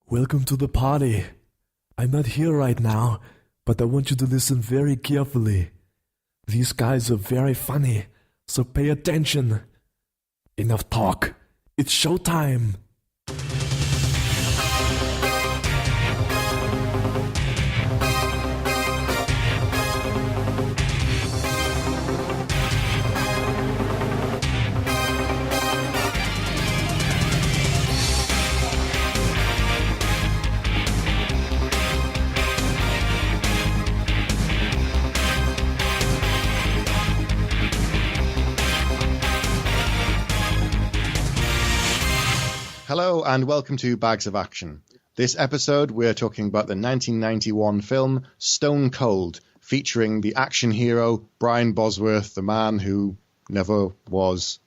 Welcome to the party. I'm not here right now, but I want you to listen very carefully. These guys are very funny, so pay attention. Enough talk. It's showtime. Hello and welcome to Bags of Action. This episode we're talking about the 1991 film Stone Cold, featuring the action hero Brian Bosworth, the man who never was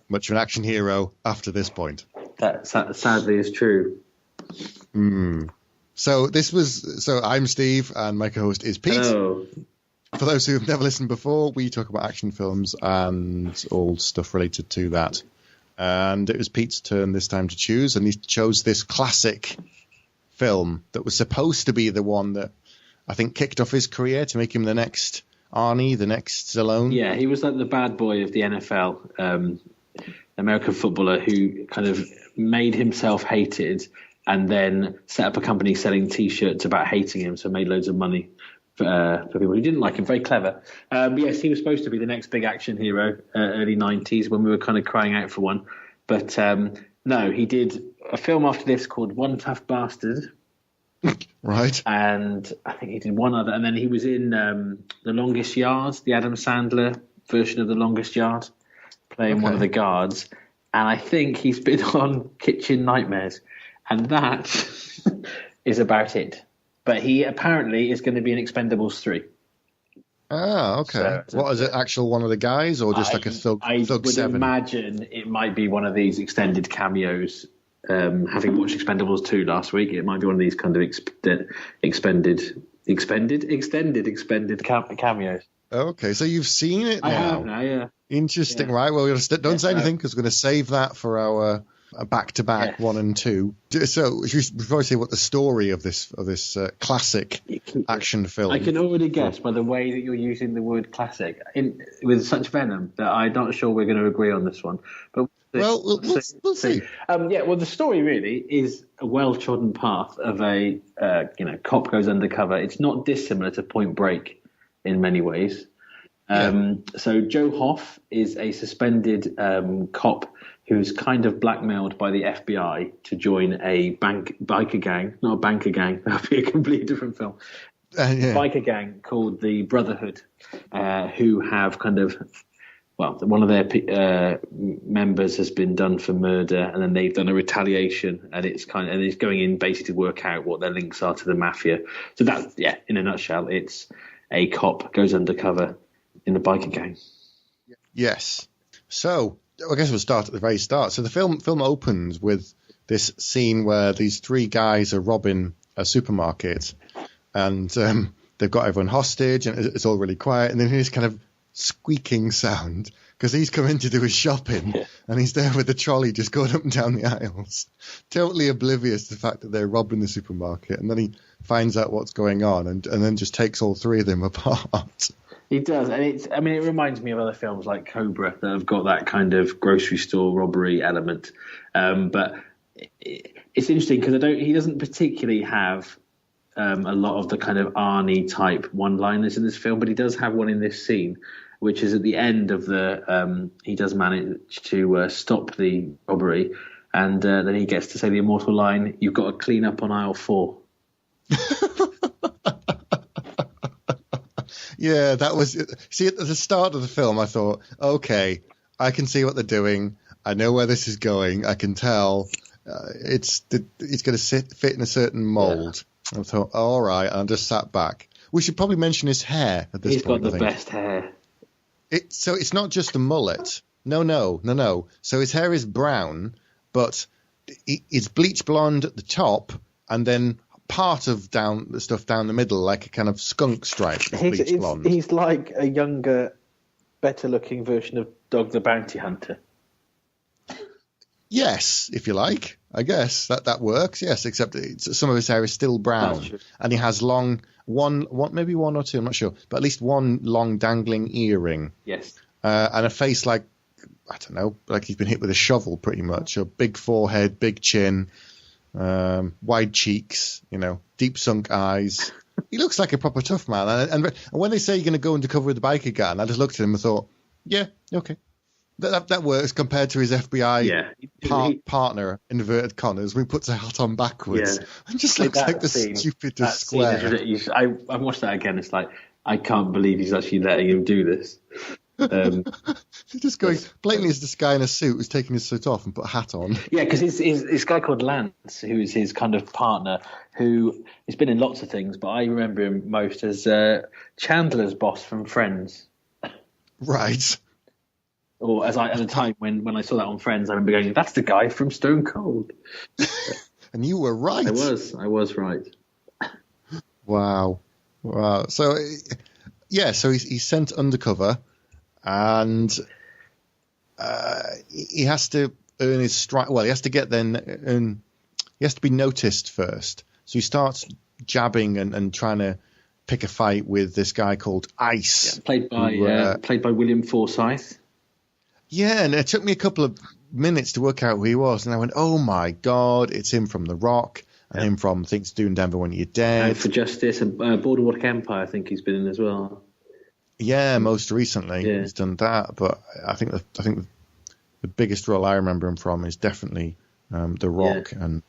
much of an action hero after this point. That sadly is true. So I'm Steve and my co-host is Pete. Hello. For those who have never listened before, we talk about action films and all stuff related to that. And it was Pete's turn this time to choose, and he chose this classic film that was supposed to be the one that I think kicked off his career to make him the next Arnie, the next Stallone. Yeah, he was like the bad boy of the NFL, American footballer who kind of made himself hated and then set up a company selling T-shirts about hating him, so made loads of money for people who didn't like him. Very clever. Yes, he was supposed to be the next big action hero, early 90s, when we were kind of crying out for one. But no, he did a film after this called One Tough Bastard. Right. And I think he did one other. And then he was in The Longest Yard, the Adam Sandler version of The Longest Yard, playing one of the guards. And I think he's been on Kitchen Nightmares. And that is about it. But he apparently is going to be in Expendables 3. Ah, okay. So, what is it? Actual one of the guys, or just like a Thug 7? I would imagine it might be one of these extended cameos. Having watched Expendables 2 last week, it might be one of these kind of extended cameos. Okay, so you've seen it now. I have now, yeah. Interesting, yeah. Right? Well, don't say anything because we're going to save that for our back-to-back 1 and 2. So, before I say what the story of this classic action film, I can already guess by the way that you're using the word "classic" with such venom that I'm not sure we're going to agree on this one. But we'll see. Well, the story really is a well-trodden path of a cop goes undercover. It's not dissimilar to Point Break in many ways. So Joe Huff is a suspended cop who's kind of blackmailed by the FBI to join a biker gang, not a banker gang, that would be a completely different film. Biker gang called the Brotherhood, who have kind of, one of their members has been done for murder, and then they've done a retaliation, and it's going in basically to work out what their links are to the mafia. So that, in a nutshell, it's a cop goes undercover in a biker gang. Yes. So I guess we'll start at the very start. So the film opens with this scene where these three guys are robbing a supermarket, and they've got everyone hostage, and it's all really quiet. And then here's kind of squeaking sound because he's come in to do his shopping, and he's there with the trolley just going up and down the aisles, totally oblivious to the fact that they're robbing the supermarket. And then he finds out what's going on, and then just takes all three of them apart. He does, and it reminds me of other films like Cobra that have got that kind of grocery store robbery element. But it's interesting because he doesn't particularly have a lot of the kind of Arnie type one-liners in this film, but he does have one in this scene, which is at the end of he does manage to stop the robbery, and then he gets to say the immortal line, "You've got to clean up on aisle 4." Yeah, that was. See, at the start of the film, I thought, okay, I can see what they're doing. I know where this is going. I can tell it's going to fit in a certain mold. Yeah. I thought, all right, I just sat back. We should probably mention his hair at this point. He's got the best hair. So it's not just a mullet. No. So his hair is brown, but it's bleach blonde at the top, and then part of the stuff down the middle, like a kind of skunk stripe. He's like a younger, better-looking version of Dog the Bounty Hunter. Yes, if you like. I guess that works. Yes, except some of his hair is still brown, and he has maybe one or two. I'm not sure, but at least one long dangling earring. Yes. And a face like, I don't know, like he's been hit with a shovel, pretty much. A big forehead, big chin, wide cheeks, deep sunk eyes. He looks like a proper tough man. And when they say you're going to go undercover with the biker gang, I just looked at him and thought, yeah, okay. That works compared to his FBI partner, inverted commas, when he puts a hat on backwards. Yeah. And just looks like the stupidest square. I watched that again. It's like, I can't believe he's actually letting him do this. He's just going, blatantly is this guy in a suit who's taking his suit off and put a hat on. Yeah, because this guy called Lance, who is his kind of partner, who has been in lots of things, but I remember him most as Chandler's boss from Friends. Right. Or at the time when I saw that on Friends, I remember going, "That's the guy from Stone Cold." And you were right. I was right. Wow. So, yeah, so he's sent undercover, and he has to earn his strike. Well, he has to he has to be noticed first. So he starts jabbing and trying to pick a fight with this guy called Ice, played by William Forsythe. Yeah, and it took me a couple of minutes to work out who he was, and I went, "Oh my God, it's him from The Rock, and him from Things to Do in Denver When You're Dead, and For Justice, and Boardwalk Empire. I think he's been in as well. Yeah, most recently he's done that, but I think the biggest role I remember him from is definitely The Rock, and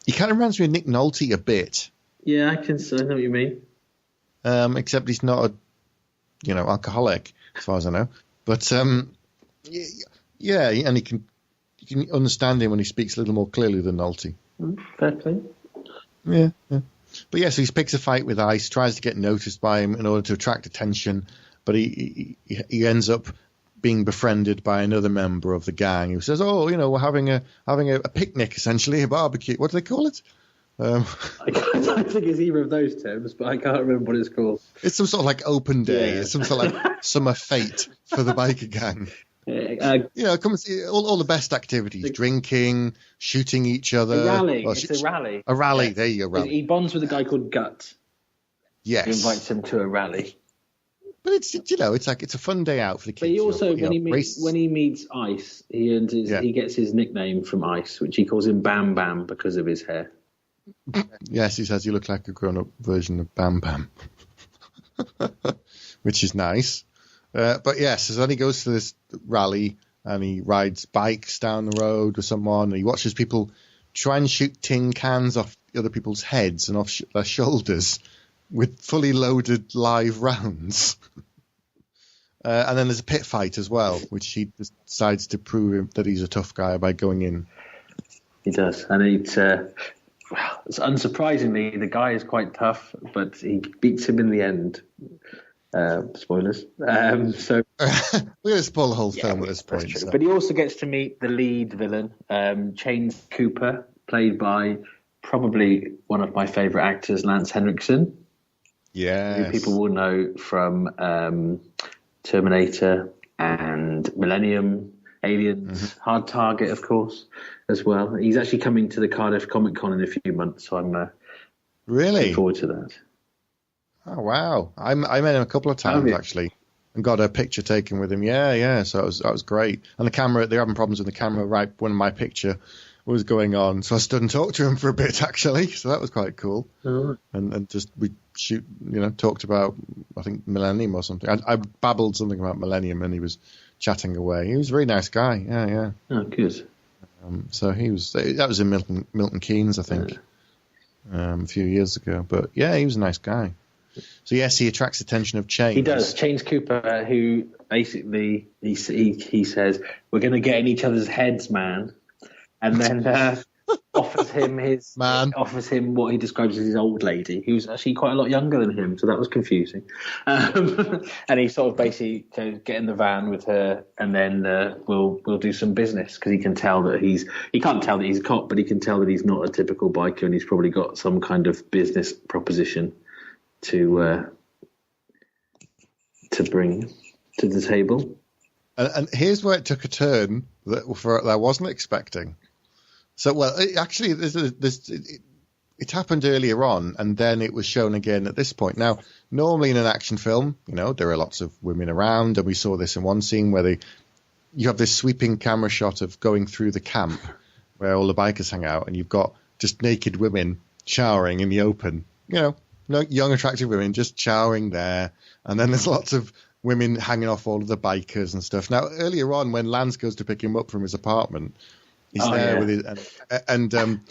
he kind of reminds me of Nick Nolte a bit. Yeah, I know what you mean. Except he's not a alcoholic, as far as I know. But yeah, and you can understand him when he speaks a little more clearly than Nolte. Fair play. Yeah. But yeah, so he picks a fight with Ice, tries to get noticed by him in order to attract attention, but he ends up being befriended by another member of the gang who says, "Oh, we're having a picnic, essentially, a barbecue. What do they call it?" I don't think it's either of those terms, but I can't remember what it's called. It's some sort of like open day. Yeah. It's some sort of like summer fate for the biker gang. All the best activities: drinking, shooting each other. A rally. It's a rally. A rally. Yeah. There you go. Rally. He bonds with a guy called Gut. Yes. He invites him to a rally. But it's a fun day out for the kids. But he also when he meets Ice, he gets his nickname from Ice, which he calls him Bam Bam because of his hair. Yes, he says you look like a grown-up version of Bam Bam, which is nice. But yes, so then he goes to this rally and he rides bikes down the road with someone, and he watches people try and shoot tin cans off other people's heads and off their shoulders with fully loaded live rounds. And then there's a pit fight as well, which he decides to prove that he's a tough guy by going in. He does, and unsurprisingly, the guy is quite tough, but he beats him in the end. Spoilers. So we're going to spoil the whole film at this point. So. But he also gets to meet the lead villain, Chains Cooper, played by probably one of my favourite actors, Lance Henriksen. Yeah, who people will know from Terminator and Millennium. Aliens, Hard Target, of course, as well. He's actually coming to the Cardiff Comic Con in a few months, so I'm really looking forward to that. Oh wow! I met him a couple of times actually, and got a picture taken with him. Yeah. So that was great. And the camera, they're having problems with the camera right when my picture was going on, so I stood and talked to him for a bit actually. So that was quite cool. Oh. And just we talked about I think Millennium or something. I babbled something about Millennium, and he was chatting away. He was a very nice guy. Yeah. Oh, good. So that was in Milton Keynes, I think, a few years ago. But yeah, he was a nice guy. So yes, he attracts attention of Chains. He does. Chains Cooper, who basically he says, "We're going to get in each other's heads, man," and then offers him what he describes as his old lady, who's actually quite a lot younger than him. So that was confusing. And he sort of basically goes, get in the van with her, and then we'll do some business, because he can tell that he can't tell that he's a cop, but he can tell that he's not a typical biker, and he's probably got some kind of business proposition to bring to the table. And here's where it took a turn that I wasn't expecting. So, well, actually, it happened earlier on, and then it was shown again at this point. Now, normally in an action film, there are lots of women around, and we saw this in one scene where you have this sweeping camera shot of going through the camp where all the bikers hang out, and you've got just naked women showering in the open. No young, attractive women just showering there, and then there's lots of women hanging off all of the bikers and stuff. Now, earlier on, when Lance goes to pick him up from his apartment, he's there with his and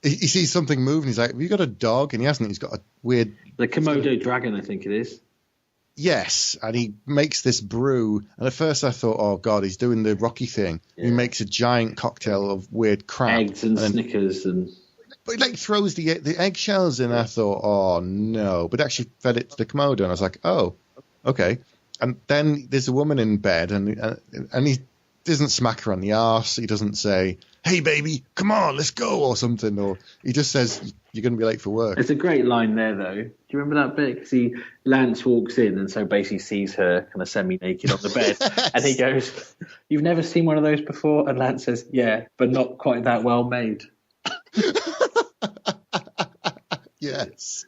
he sees something moving. He's like, "Have you got a dog?" And he hasn't. He's got a weird the Komodo dragon, I think it is. Yes, and he makes this brew. And at first I thought, oh, God, he's doing the Rocky thing. Yeah. He makes a giant cocktail of weird crap. Eggs and Snickers. But he throws the eggshells in. I thought, oh, no. But actually fed it to the Komodo. And I was like, oh, okay. And then there's a woman in bed, and he doesn't smack her on the arse. He doesn't say, hey, baby, come on, let's go, or something. Or he just says, you're going to be late for work. It's a great line there, though. Do you remember that bit? Because Lance walks in and so basically sees her kind of semi-naked on the bed. Yes. And he goes, you've never seen one of those before? And Lance says, yeah, but not quite that well made. Yes.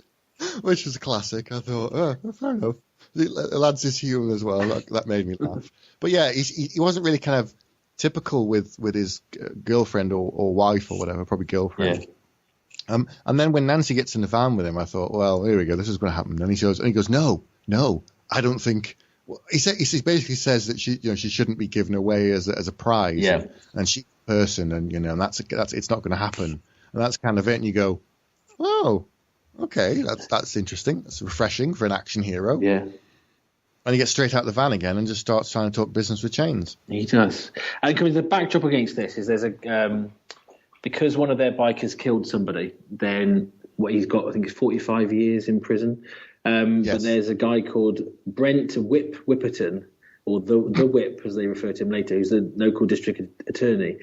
Which was a classic. I thought, oh, fair enough. Lance's humour as well. That made me laugh. But yeah, he wasn't really kind of typical with his girlfriend or wife or whatever, probably girlfriend. Yeah. And then when Nancy gets in the van with him, I thought, well, here we go, this is going to happen. And he goes, no, I don't think. Well, he basically says that she shouldn't be given away as a prize. Yeah. And she's a person, and and that's it's not going to happen. And that's kind of it. And you go, oh, okay, that's interesting. That's refreshing for an action hero. Yeah. And he gets straight out of the van again and just starts trying to talk business with Chains. He does. And the backdrop against this is there's because one of their bikers killed somebody, then what he's got, I think, is 45 years in prison. Yes. But there's a guy called Brent Whipperton, or the Whip, as they refer to him later, who's the local district attorney.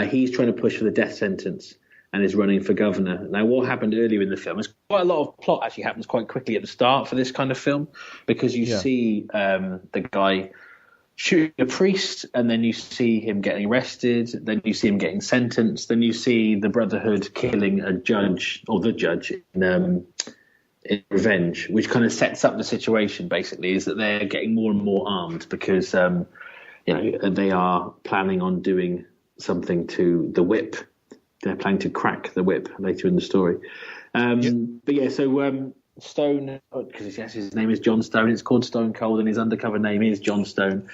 He's trying to push for the death sentence and is running for governor. Now, what happened earlier in the film is quite a lot of plot actually happens quite quickly at the start for this kind of film, because you see the guy shooting a priest, and then you see him getting arrested, then you see him getting sentenced, then you see the Brotherhood killing a judge, or the judge, in revenge, which kind of sets up the situation, basically, is that they're getting more and more armed because they are planning on doing something to the whip. They're planning to crack the whip later in the story. But yeah, so Stone, because his name is John Stone, it's called Stone Cold, and his undercover name is John Stone.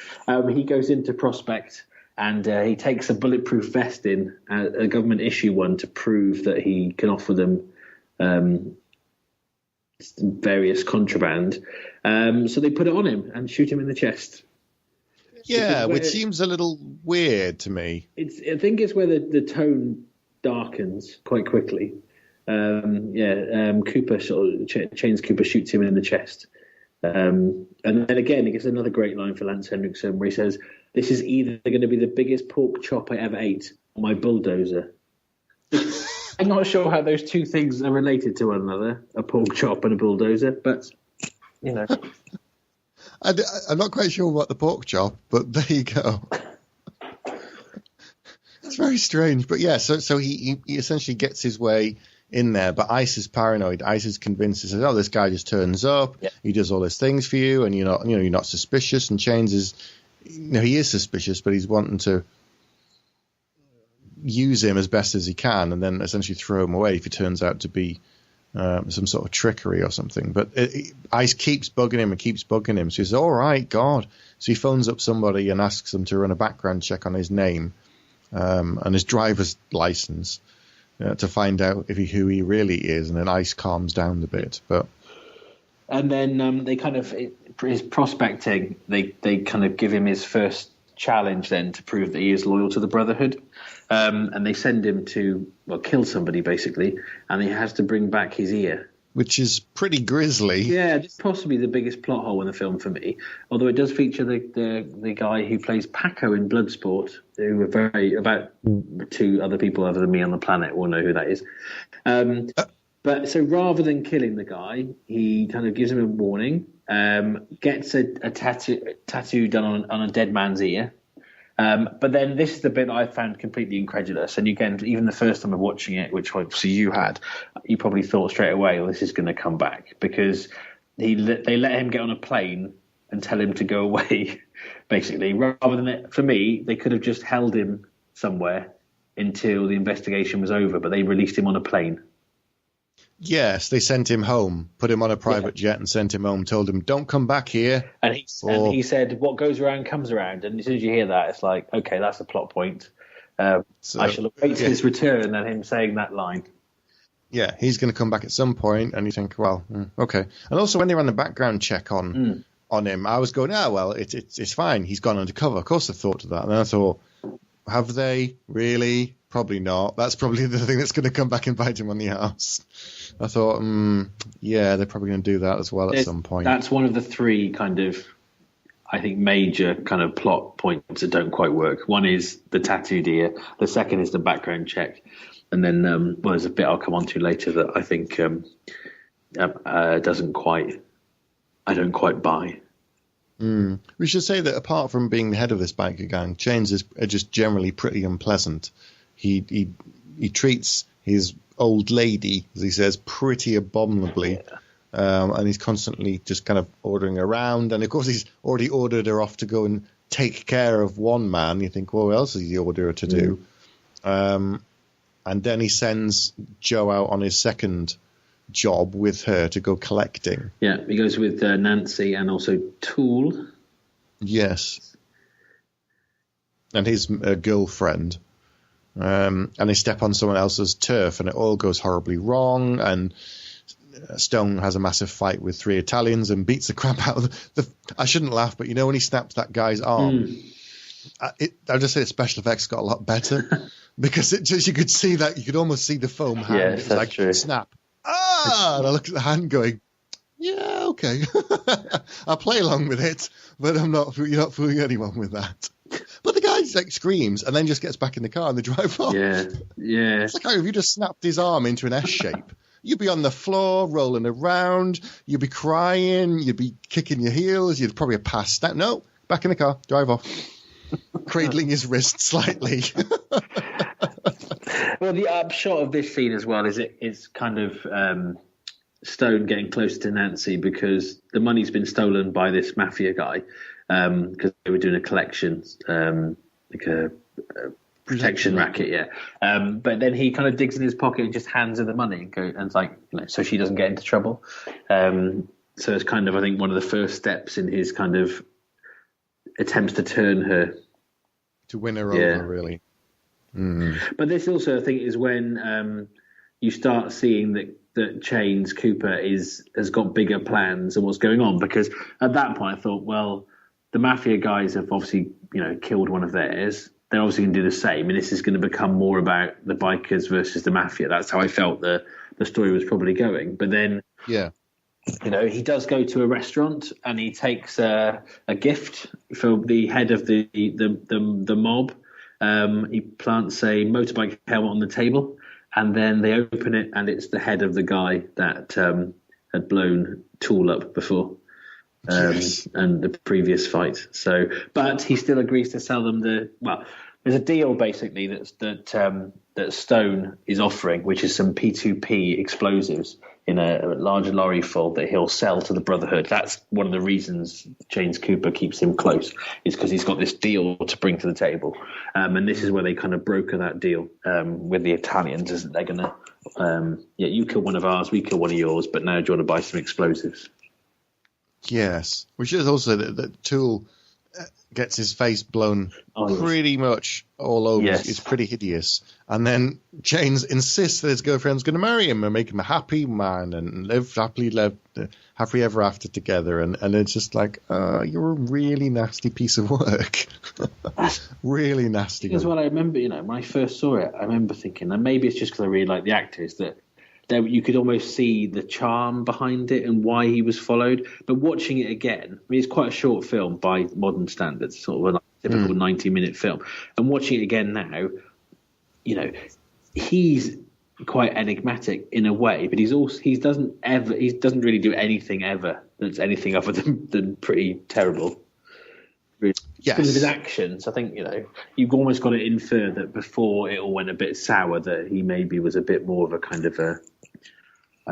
He goes into Prospect, and he takes a bulletproof vest in, a government issue one, to prove that he can offer them various contraband. So they put it on him and shoot him in the chest. Yeah, which seems a little weird to me. I think it's where the tone darkens quite quickly. Cooper Chains Cooper shoots him in the chest, and then again he gets another great line for Lance Henriksen where he says, "This is either going to be the biggest pork chop I ever ate, or my bulldozer." I'm not sure how those two things are related to one another, a pork chop and a bulldozer, but I'm not quite sure what the pork chop, but there you go. It's very strange, but yeah. So he essentially gets his way in there, but Ice is paranoid. Ice is convinced. He says, "Oh, this guy just turns up. Yeah. He does all these things for you, and you're not suspicious." And Chains is, he is suspicious, but he's wanting to use him as best as he can, and then essentially throw him away if he turns out to be some sort of trickery or something. But Ice keeps bugging him. So he says, "All right, God." So he phones up somebody and asks them to run a background check on his name. And his driver's license to find out who he really is, and then Ice calms down a bit. And then they kind of, his prospecting, they kind of give him his first challenge then to prove that he is loyal to the Brotherhood, and they send him to kill somebody basically, and he has to bring back his ear. Which is pretty grisly. Yeah, it's possibly the biggest plot hole in the film for me. Although it does feature the guy who plays Paco in Bloodsport, who are about two other people other than me on the planet will know who that is. But so rather than killing the guy, he kind of gives him a warning, gets a tattoo done on a dead man's ear, But then this is the bit that I found completely incredulous. And again, even the first time of watching it, which obviously you had, you probably thought straight away, well, this is going to come back, because they let him get on a plane and tell him to go away, basically, rather than, for me, they could have just held him somewhere until the investigation was over, but they released him on a plane. Yes, they sent him home, put him on a private jet and sent him home, told him, don't come back here. And he said, what goes around comes around. And as soon as you hear that, it's like, okay, that's a plot point. I shall await his return and him saying that line. Yeah, he's going to come back at some point, and you think, well, okay. And also when they ran the background check on him, I was going, well, it's fine. He's gone undercover. Of course I thought of that. And then I thought, have they really? Probably not. That's probably the thing that's going to come back and bite him on the arse. I thought, yeah, they're probably going to do that as well at some point. That's one of the three kind of, I think, major kind of plot points that don't quite work. One is the tattooed ear. The second is the background check. And then, there's a bit I'll come on to later that I think I don't quite buy. We should say that apart from being the head of this biker gang, Chains is just generally pretty unpleasant. He treats his old lady, as he says, pretty abominably, and he's constantly just kind of ordering around. And of course, he's already ordered her off to go and take care of one man. You think, well, what else is he ordered her to do? And then he sends Joe out on his second job with her to go collecting. Yeah, he goes with Nancy and also Tool. Yes. And his girlfriend. And they step on someone else's turf, and it all goes horribly wrong. And Stone has a massive fight with three Italians and beats the crap out of the. I shouldn't laugh, but when he snaps that guy's arm, I'll just say the special effects got a lot better because you could see that, you could almost see the foam hand. Yes, that's true. Snap. And I look at the hand going, yeah, okay. I'll play along with it, but you're not fooling anyone with that. But the guy screams and then just gets back in the car and they drive off. Yeah. It's like, if you just snapped his arm into an S shape, you'd be on the floor rolling around, you'd be crying, you'd be kicking your heels, you'd probably have passed out. No, back in the car, drive off, cradling his wrist slightly. Well, the upshot of this scene as well is it's kind of Stone getting closer to Nancy because the money's been stolen by this mafia guy. Because they were doing a collection, like a protection racket, yeah. But then he kind of digs in his pocket and just hands her the money and it's like, so she doesn't get into trouble. So it's kind of, I think, one of the first steps in his kind of attempts to turn her. To win her over, really. But this also, I think, is when you start seeing that Chains Cooper has got bigger plans and what's going on. Because at that point I thought, well, the mafia guys have obviously, killed one of theirs. They're obviously going to do the same, and this is going to become more about the bikers versus the mafia. That's how I felt the story was probably going. But then, he does go to a restaurant and he takes a gift for the head of the mob. He plants a motorbike helmet on the table, and then they open it, and it's the head of the guy that had blown Tool up before. And the previous fight. So, but he still agrees to sell them there's a deal basically that Stone is offering, which is some P2P explosives in a large lorry full that he'll sell to the Brotherhood. That's one of the reasons Chains Cooper keeps him close, is because he's got this deal to bring to the table. And this is where they kind of broker that deal with the Italians, is that they're going to, you kill one of ours, we kill one of yours, but now do you want to buy some explosives? Yes, which is also that Tool gets his face blown pretty much all over. Yes. It's pretty hideous. And then Chains insists that his girlfriend's going to marry him and make him a happy man and live happily ever after together. And it's just like, you're a really nasty piece of work. Really nasty. Because what I remember, when I first saw it, I remember thinking, and maybe it's just because I really like the actors, that you could almost see the charm behind it and why he was followed. But watching it again, it's quite a short film by modern standards, sort of a typical 90-minute film. And watching it again now, he's quite enigmatic in a way, but he doesn't really do anything ever that's anything other than pretty terrible. Yes. Because of his actions, I think, you've almost got to infer that before it all went a bit sour, that he maybe was a bit more of a kind of a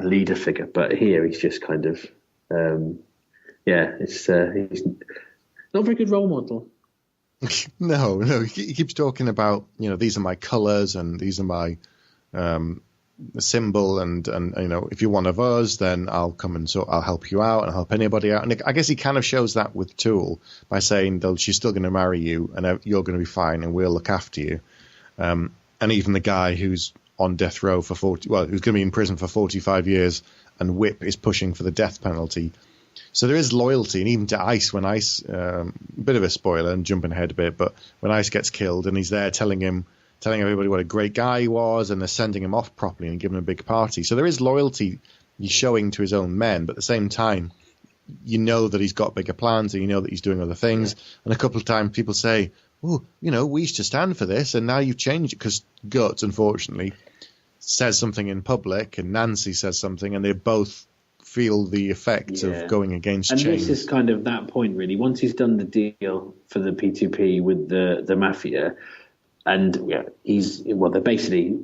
leader figure. But here he's just kind of, he's not a very good role model. No, he keeps talking about, these are my colours and these are my symbol, and if you're one of us, then I'll come and I'll help you out and I'll help anybody out. And I guess he kind of shows that with Tool by saying, though, she's still going to marry you and you're going to be fine and we'll look after you. And even the guy who's on death row for who's going to be in prison for 45 years, and Whip is pushing for the death penalty. So there is loyalty, and even to Ice, when Ice, bit of a spoiler and jumping ahead a bit, but when Ice gets killed and he's there telling everybody what a great guy he was, and they're sending him off properly and giving him a big party. So there is loyalty he's showing to his own men, but at the same time, you know that he's got bigger plans and you know that he's doing other things. Yeah. And a couple of times people say, oh, we used to stand for this, and now you've changed it, because Guts, unfortunately, says something in public and Nancy says something, and they both feel the effect of going against change. And this is kind of that point, really. Once he's done the deal for the P2P with the Mafia, and they're basically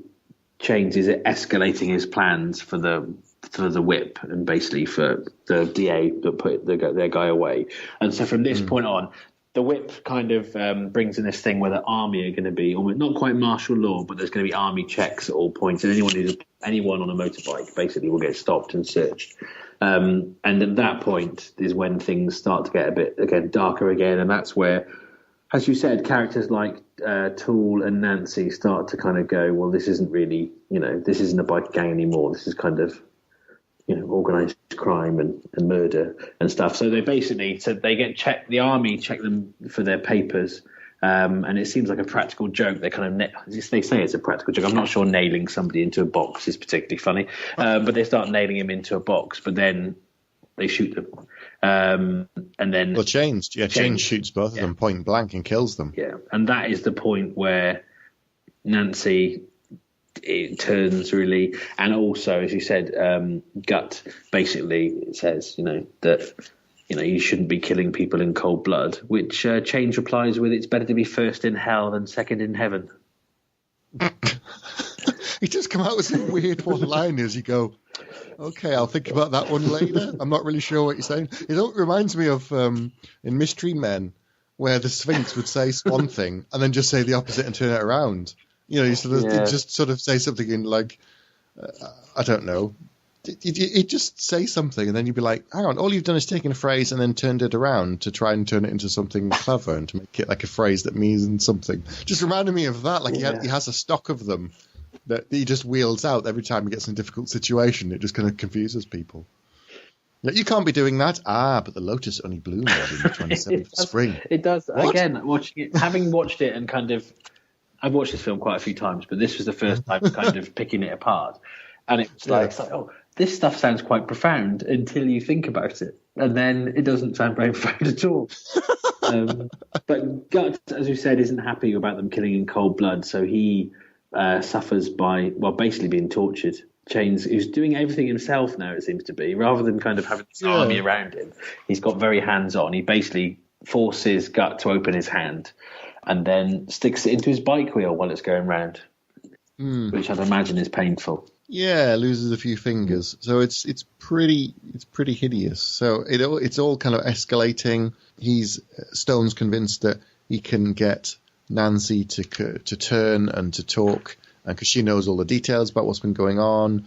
Chains is escalating his plans for the Whip and basically for the DA that put their guy away. And so from this point on, the Whip kind of brings in this thing where the army are going to be almost not quite martial law, but there's going to be army checks at all points, and anyone on a motorbike basically will get stopped and searched. And at that point is when things start to get a bit darker again, and that's where, as you said, characters like Tool and Nancy start to kind of go, well, this isn't really, this isn't a bike gang anymore. This is kind of, organised crime and murder and stuff. So they get checked. The army check them for their papers, and it seems like a practical joke. They kind of they say it's a practical joke. I'm not sure nailing somebody into a box is particularly funny, but they start nailing him into a box. But then they shoot them, and then Chains shoots both of them point blank and kills them. Yeah, and that is the point where Nancy. It turns really, and also, as you said, Gut basically says, that you shouldn't be killing people in cold blood. Which Change replies with, "It's better to be first in hell than second in heaven." He just come out with some weird one-liners. You go, okay, I'll think about that one later. I'm not really sure what you're saying. It reminds me of in Mystery Men, where the Sphinx would say one thing and then just say the opposite and turn it around. You just sort of say something in I don't know. You just say something and then you'd be like, hang on, all you've done is taken a phrase and then turned it around to try and turn it into something clever and to make it like a phrase that means something. Just reminded me of that. He has a stock of them that he just wheels out every time he gets in a difficult situation. It just kind of confuses people. You can't be doing that. But the lotus only bloomed on the 27th of spring. It does. What? Again, watching it, having watched it and kind of... I've watched this film quite a few times, but this was the first time kind of picking it apart. And it's like, oh, this stuff sounds quite profound until you think about it. And then it doesn't sound very profound at all. But Gut, as you said, isn't happy about them killing in cold blood. So he suffers by, basically being tortured. Chains, who's doing everything himself now, it seems to be, rather than kind of having this army around him. He's got very hands-on. He basically forces Gut to open his hand and then sticks it into his bike wheel while it's going round, which I'd imagine is painful. Yeah, loses a few fingers. So it's pretty hideous. So it's all kind of escalating. Stone's convinced that he can get Nancy to turn and to talk, because she knows all the details about what's been going on.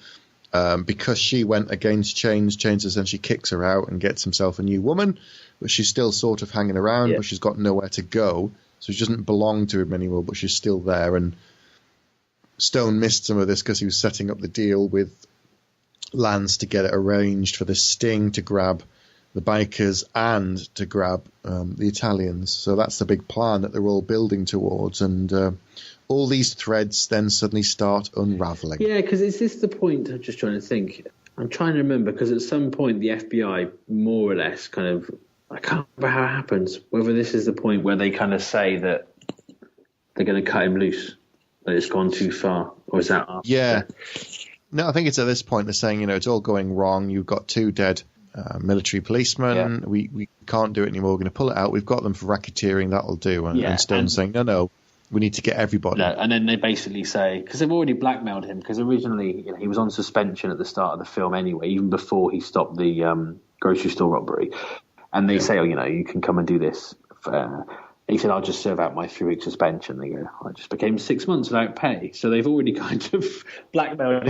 Because she went against Chains essentially kicks her out and gets himself a new woman, but she's still sort of hanging around, but she's got nowhere to go. So she doesn't belong to him anymore, but she's still there. And Stone missed some of this because he was setting up the deal with Lance to get it arranged for the sting to grab the bikers and to grab the Italians. So that's the big plan that they're all building towards. And all these threads then suddenly start unraveling. Yeah, because is this the point? I'm just trying to think. I'm trying to remember, because at some point the FBI more or less kind of... I can't remember how it happens, whether this is the point where they kind of say that they're going to cut him loose, that it's gone too far, or is that after? Yeah. No, I think it's at this point they're saying, it's all going wrong. You've got 2 dead military policemen. We can't do it anymore. We're going to pull it out. We've got them for racketeering. That'll do. And Stone's saying, no, we need to get everybody. No, and then they basically say, because they've already blackmailed him, because originally he was on suspension at the start of the film anyway, even before he stopped the grocery store robbery. And they say, you can come and do this. He said, I'll just serve out my 3-week suspension. They go, I just became 6 months without pay. So they've already kind of blackmailed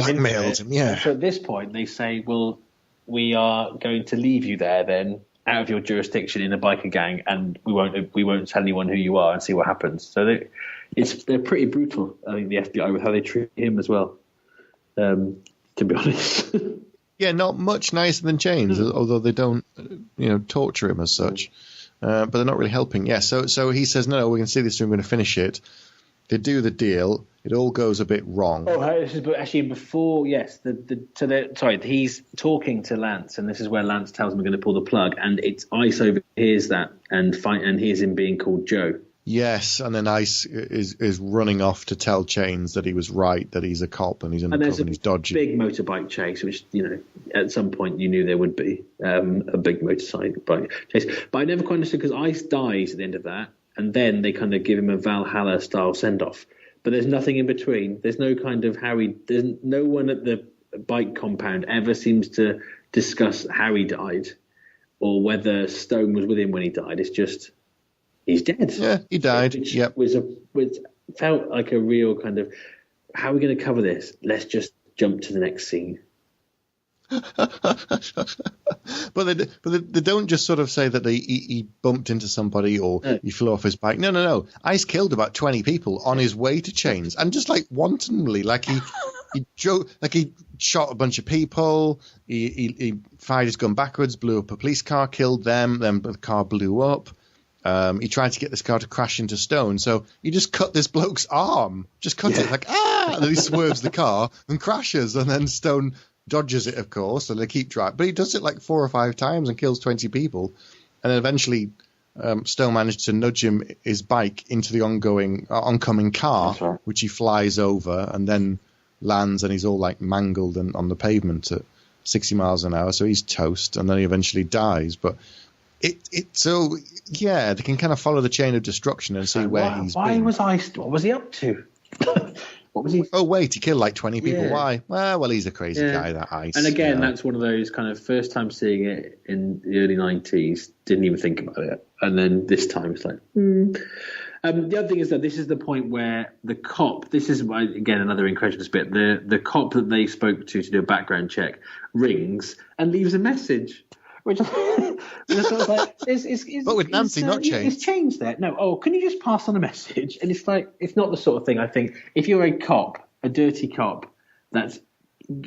him. Yeah. So at this point, they say, well, we are going to leave you there then, out of your jurisdiction in a biker gang, and we won't tell anyone who you are and see what happens. So they're pretty brutal, I think, the FBI, with how they treat him as well, to be honest. Yeah, not much nicer than chains, although they don't, torture him as such. But they're not really helping. Yeah, so he says, no, we're going to see this through, we're going to finish it. They do the deal. It all goes a bit wrong. Oh, this is actually before. Yes, he's talking to Lance, and this is where Lance tells him we're going to pull the plug, and it's Ice overhears that and hears him being called Joe. Yes, and then Ice is running off to tell Chains that he was right, that he's a cop and he's undercover and he's dodgy. Big motorbike chase, which at some point you knew there would be a big motorbike chase, but I never quite understood because Ice dies at the end of that. And then they kind of give him a Valhalla style send off, but there's nothing in between. There's no kind of there's no one at the bike compound ever seems to discuss how he died or whether Stone was with him when he died. It's just he's dead. Yeah, he died. Yep. Felt like a real kind of, how are we going to cover this? Let's just jump to the next scene. But they don't just sort of say that he bumped into somebody or he flew off his bike. No. Ice killed about 20 people on his way to Chains, and just like wantonly, like he shot a bunch of people. He fired his gun backwards, blew up a police car, killed them. Then the car blew up. He tried to get this car to crash into Stone, so he just cut this bloke's arm. Just cut it like and then he swerves the car and crashes, and then Stone dodges it, of course, and they keep driving. But he does it like 4 or 5 times and kills 20 people. And then eventually Stone managed to nudge his bike into the oncoming car, which he flies over and then lands, and he's all like mangled and on the pavement at 60 miles an hour. So he's toast, and then he eventually dies. But they can kind of follow the chain of destruction and see where he's been. What was he up to? What was he? Oh, wait, he killed like 20 people. Yeah. Why? Well, he's a crazy guy, that Ice. And again, that's one of those kind of first time seeing it in the early 90s, didn't even think about it. And then this time it's like, The other thing is that this is the point where the cop, this is, again, another incredulous bit, the cop that they spoke to do a background check rings and leaves a message. Which I was like, but with Nancy not changed. It's changed there. No, can you just pass on a message? And it's like, it's not the sort of thing I think, if you're a cop, a dirty cop, that's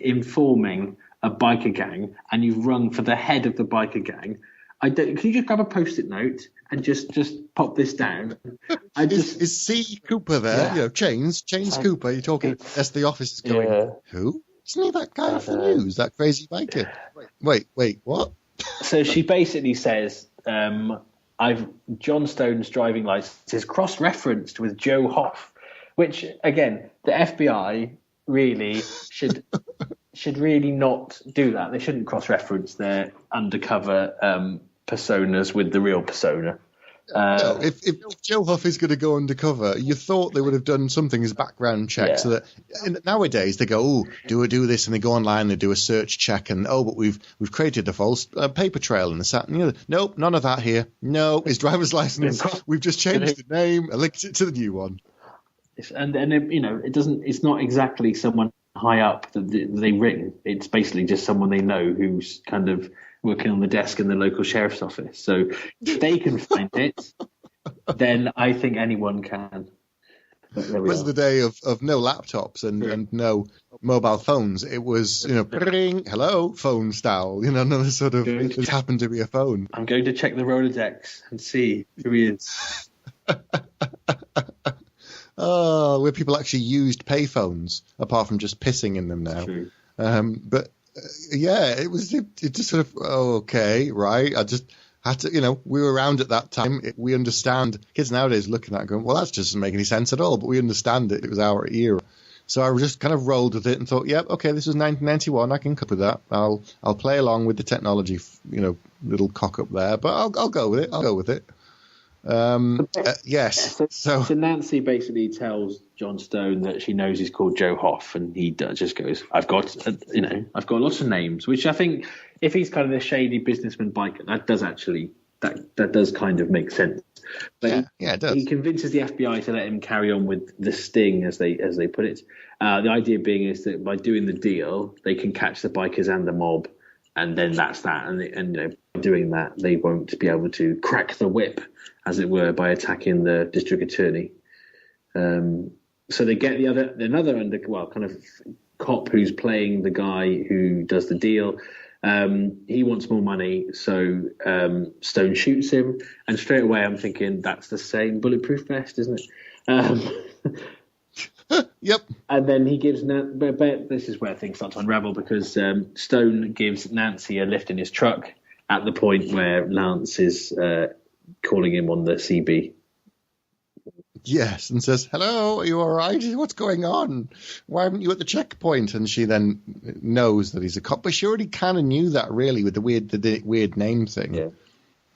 informing a biker gang and you've rung for the head of the biker gang, can you just grab a Post-it note and just pop this down? Is C. Cooper there? Yeah. Chains Cooper, you're talking, as the office is going, who? Isn't he that guy off the news, that crazy biker? Wait, what? So she basically says, John Stone's driving license is cross-referenced with Joe Huff, which, again, the FBI really should really not do that. They shouldn't cross-reference their undercover personas with the real persona. If Joe Huff is going to go undercover, you thought they would have done something as background check, so that nowadays they go, do this, and they go online, they do a search check, and but we've created a false paper trail and this, that, and the other. Nope, none of that here. No, his driver's license. We've just changed the name and linked it to the new one. And it doesn't. It's not exactly someone high up that they ring. It's basically just someone they know who's kind of working on the desk in the local sheriff's office. So if they can find it, then I think anyone can. It was the day of no laptops and no mobile phones. It was, ring, hello, phone style. Another sort of, it happened to be a phone. I'm going to check the Rolodex and see who he is. Where people actually used payphones, apart from just pissing in them now. But it just sort of, okay, right. I just had to, we were around at that time. We understand. Kids nowadays looking at it going, well, that just doesn't make any sense at all. But we understand it. It was our era. So I just kind of rolled with it and thought, yep, okay, this is 1991. I can cope with that. I'll play along with the technology, little cock up there, but I'll go with it. I'll go with it. Yes. So Nancy basically tells John Stone that she knows he's called Joe Hoff, and he just goes, "I've got lots of names," which I think, if he's kind of a shady businessman biker, that does kind of make sense. But it does. He convinces the FBI to let him carry on with the sting, as they put it. The idea being is that by doing the deal, they can catch the bikers and the mob, and then that's that. And by doing that, they won't be able to crack the whip, as it were, by attacking the district attorney. So they get another kind of cop who's playing the guy who does the deal. He wants more money, so Stone shoots him, and straight away I'm thinking that's the same bulletproof vest, isn't it? Yep. And then he gives but this is where things start to unravel, because Stone gives Nancy a lift in his truck at the point where Lance is calling him on the CB. Yes, and says, "Hello, are you all right? What's going on? Why haven't you at the checkpoint?" And she then knows that he's a cop, but she already kind of knew that, really, with the weird name thing. Yeah.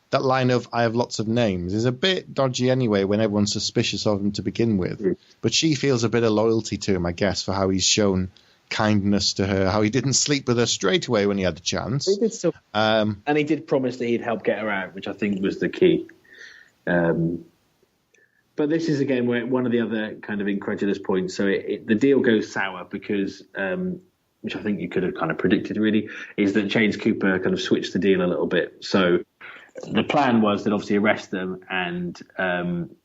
That line of "I have lots of names" is a bit dodgy anyway when everyone's suspicious of him to begin with. Mm. But she feels a bit of loyalty to him, I guess, for how he's shown kindness to her, how he didn't sleep with her straight away when he had the chance. He did still, and he did promise that he'd help get her out, which I think was the key. But this is, again, where one of the other kind of incredulous points. So the deal goes sour because, which I think you could have kind of predicted, really, is that James Cooper kind of switched the deal a little bit. So the plan was that obviously arrest them and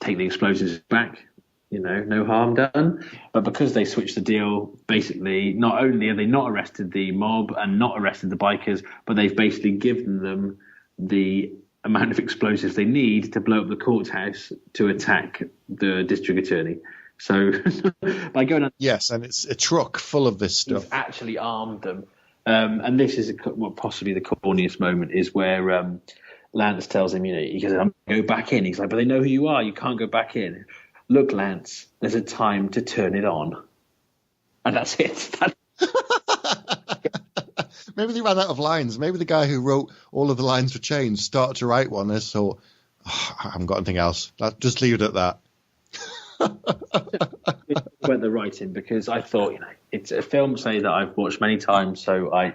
take the explosives back, no harm done. But because they switched the deal, basically, not only have they not arrested the mob and not arrested the bikers, but they've basically given them the amount of explosives they need to blow up the courthouse to attack the district attorney. So by going on, yes, and it's a truck full of this stuff. He's actually armed them, and this is possibly the corniest moment, is where Lance tells him, he goes, "I'm going to go back in." He's like, "But they know who you are. You can't go back in." "Look, Lance, there's a time to turn it on," and that's it. Maybe they ran out of lines. Maybe the guy who wrote all of the lines for Change started to write one and thought, I haven't got anything else. Just leave it at that. About the writing, because I thought, it's a film, say, that I've watched many times, so I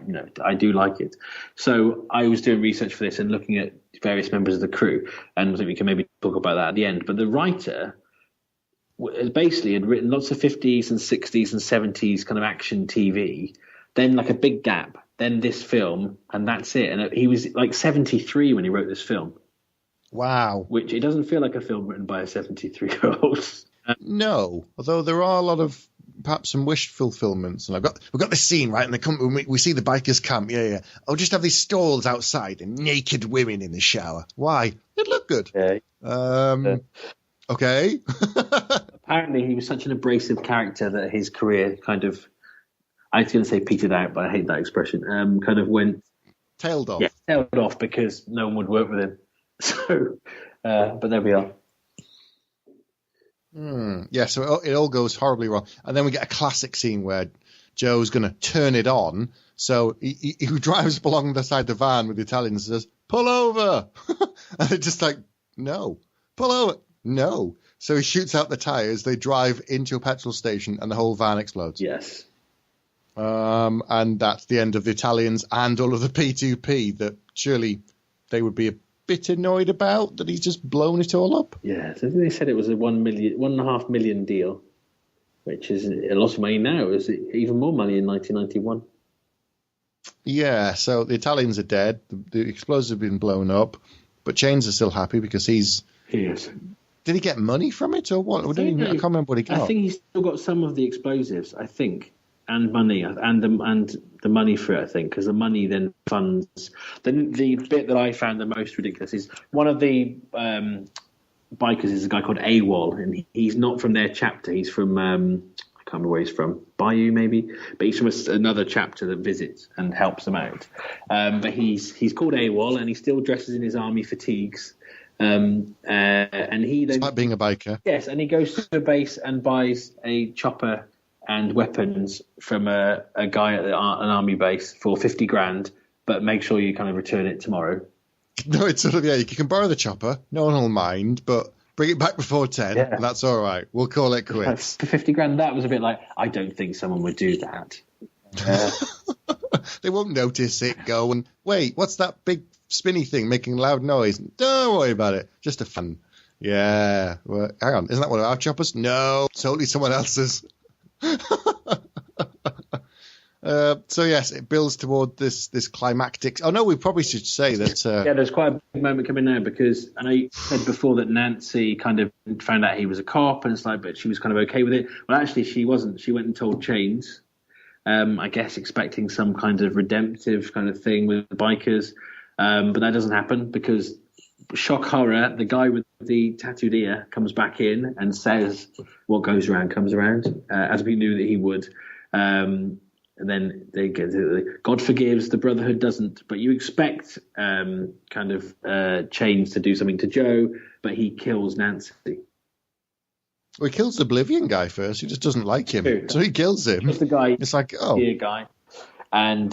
do like it. So I was doing research for this and looking at various members of the crew, and I think we can maybe talk about that at the end. But the writer basically had written lots of 50s and 60s and 70s kind of action TV, then like a big gap, then this film, and that's it. And he was like 73 when he wrote this film. Wow. Which, it doesn't feel like a film written by a 73-year-old. No, although there are a lot of perhaps some wish fulfillments. And we've got this scene, right? And we see the bikers camp. Yeah. I'll just have these stalls outside and naked women in the shower. Why? It looked good. Yeah. Okay. Apparently he was such an abrasive character that his career kind of, I was going to say petered out, but I hate that expression, kind of went... Tailed off. Yeah, tailed off because no one would work with him. So, but there we are. Yeah, so it all goes horribly wrong. And then we get a classic scene where Joe's going to turn it on. So he drives along the side of the van with the Italians and says, "Pull over." And they're just like, "No. Pull over." No. So he shoots out the tires. They drive into a petrol station and the whole van explodes. Yes. And that's the end of the Italians and all of the P2P that surely they would be a bit annoyed about, that he's just blown it all up. Yeah, so they said it was a $1.5 million deal, which is a lot of money now. It was even more money in 1991. Yeah, so the Italians are dead. The explosives have been blown up, but Chains is still happy because he is. Did he get money from it or what? I can't remember what he got. I think he's still got some of the explosives, I think, and money, and the money for it, I think, because the money then funds. The bit that I found the most ridiculous is one of the bikers is a guy called AWOL, and he's not from their chapter. He's from, I can't remember where he's from, Bayou maybe, but he's from another chapter that visits and helps them out. But he's called AWOL, and he still dresses in his army fatigues. And he then, it's like being a biker. Yes, and he goes to a base and buys a chopper and weapons from a guy at an army base for 50 grand, but make sure you kind of return it tomorrow. No, it's sort of, you can borrow the chopper, no one will mind, but bring it back before 10, and that's all right. We'll call it quits. For 50 grand, that was a bit like, I don't think someone would do that. They won't notice it, go and, wait, what's that big spinny thing making loud noise? Don't worry about it, just a fun. Yeah, well, hang on, isn't that one of our choppers? No, totally someone else's. So yes, it builds toward this climactic. Oh no, we probably should say that. There's quite a big moment coming now, because I know you said before that Nancy kind of found out he was a cop, and it's like, but she was kind of okay with it. Well, actually, she wasn't. She went and told Chains, I guess, expecting some kind of redemptive kind of thing with the bikers, but that doesn't happen because, shock horror, the guy with the tattooed ear comes back in and says, "What goes around comes around," as we knew that he would. And then they get God forgives, the Brotherhood doesn't. But you expect Chains to do something to Joe, but he kills Nancy. Well, he kills the Oblivion guy first. He just doesn't like him, True. So he kills him. It's the guy. It's like, oh, guy. And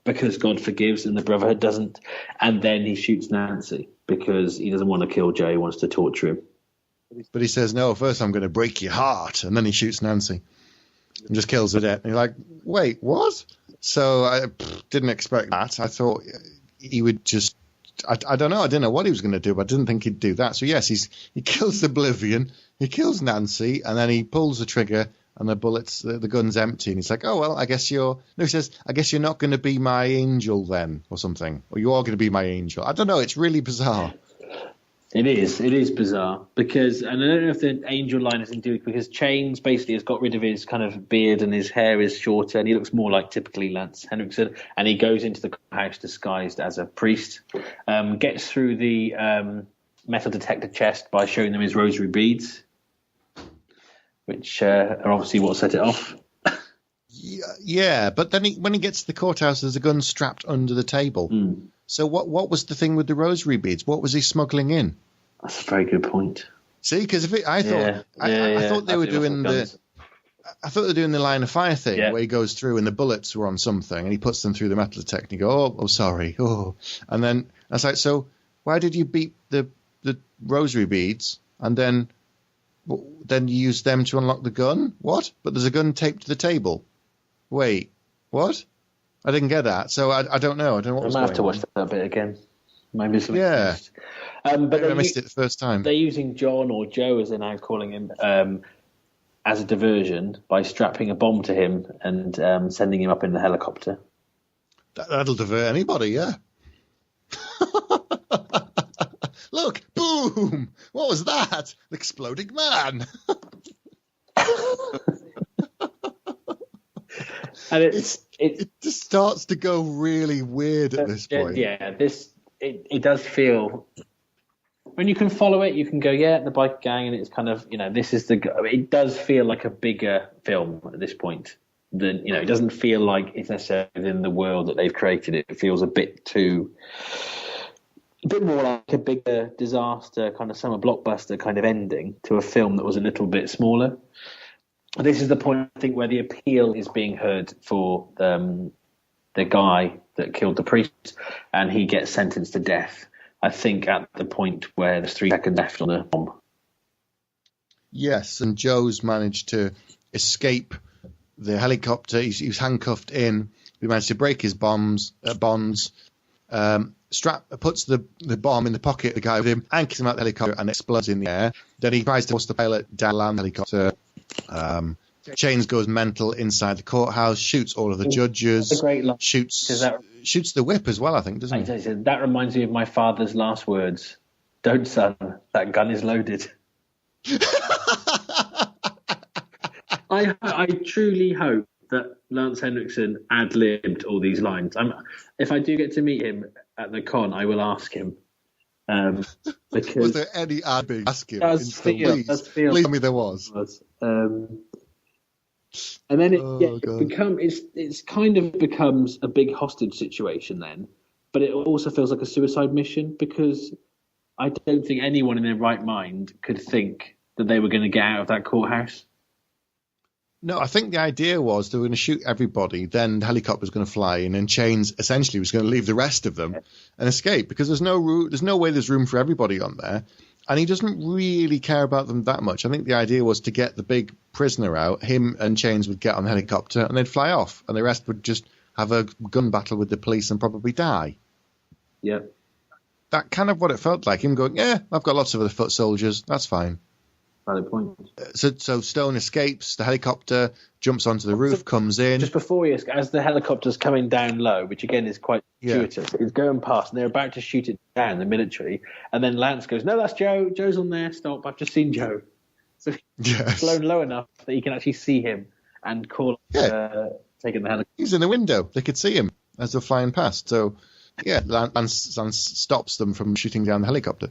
because God forgives and the Brotherhood doesn't, and then he shoots Nancy because he doesn't want to kill Joe. He wants to torture him. But he says, no, first I'm going to break your heart, and then he shoots Nancy. And just kills her dead. And you're like, wait, what? So I didn't expect that. I thought he would just, I don't know. I didn't know what he was going to do, but I didn't think he'd do that. So yes, he kills Oblivion, he kills Nancy, and then he pulls the trigger, and the bullets, the gun's empty. And he's like, oh, well, he says, I guess you're not going to be my angel then, or something. Or you are going to be my angel. I don't know. It's really bizarre. It is bizarre because, and I don't know if the angel line is in do because Chains basically has got rid of his kind of beard and his hair is shorter and he looks more like typically Lance Henriksen, and he goes into the house disguised as a priest, gets through the metal detector chest by showing them his rosary beads, which are obviously what set it off. Yeah, but then when he gets to the courthouse, there's a gun strapped under the table. Mm. So what was the thing with the rosary beads? What was he smuggling in? That's a very good point. See, because I thought they were doing the line of fire thing where he goes through and the bullets were on something and he puts them through the metal detector and you go, oh, sorry, oh, and then I was like, so why did you beat the rosary beads and then you use them to unlock the gun? What? But there's a gun taped to the table. Wait, what? I didn't get that, so I don't know. I don't know what was going on. I might have to watch that bit again. Maybe it's missed. But I missed it the first time. They're using John, or Joe as they're now calling him, as a diversion by strapping a bomb to him and sending him up in the helicopter. That'll divert anybody, yeah. Look, boom! What was that? An exploding man! And it just starts to go really weird at this point. Yeah, it does feel, when you can follow it, you can go, yeah, the biker gang, and it's kind of, this is it does feel like a bigger film at this point. It doesn't feel like it's necessarily within the world that they've created. It feels a bit more like a bigger disaster, kind of summer blockbuster kind of ending to a film that was a little bit smaller. This is the point, I think, where the appeal is being heard for the guy that killed the priest, and he gets sentenced to death. I think at the point where there's 3 seconds left on the bomb. Yes, and Joe's managed to escape the helicopter. He's handcuffed in. He managed to break his bonds. Puts the bomb in the pocket of the guy with him, anchors him out the helicopter, and explodes in the air. Then he tries to force the pilot down the helicopter. Chains goes mental inside the courthouse, shoots all of the judges, shoots the whip as well, I think, doesn't he? That reminds me of my father's last words. Don't, son, that gun is loaded. I truly hope that Lance Henriksen ad-libbed all these lines. If I do get to meet him at the con, I will ask him. Because was there any ad-libbing? Ask him. Please tell me there was. And then it kind of becomes a big hostage situation then, but it also feels like a suicide mission because I don't think anyone in their right mind could think that they were going to get out of that courthouse. No, I think the idea was they were going to shoot everybody, then the helicopter was going to fly in, and Chains essentially was going to leave the rest of them and escape, because there's no way there's room for everybody on there, and he doesn't really care about them that much. I think the idea was to get the big prisoner out, him and Chains would get on the helicopter, and they'd fly off, and the rest would just have a gun battle with the police and probably die. Yeah. That kind of what it felt like, him going, yeah, I've got lots of other foot soldiers, that's fine. Valid point. So Stone escapes, the helicopter jumps onto the roof, comes in. Just before he, as the helicopter's coming down low, which again is quite intuitive, it's going past and they're about to shoot it down, the military, and then Lance goes, no, that's Joe. Joe's on there. Stop. I've just seen Joe. So he's flown low enough that you can actually see him and call taking the helicopter. He's in the window. They could see him as they're flying past. So, Lance stops them from shooting down the helicopter.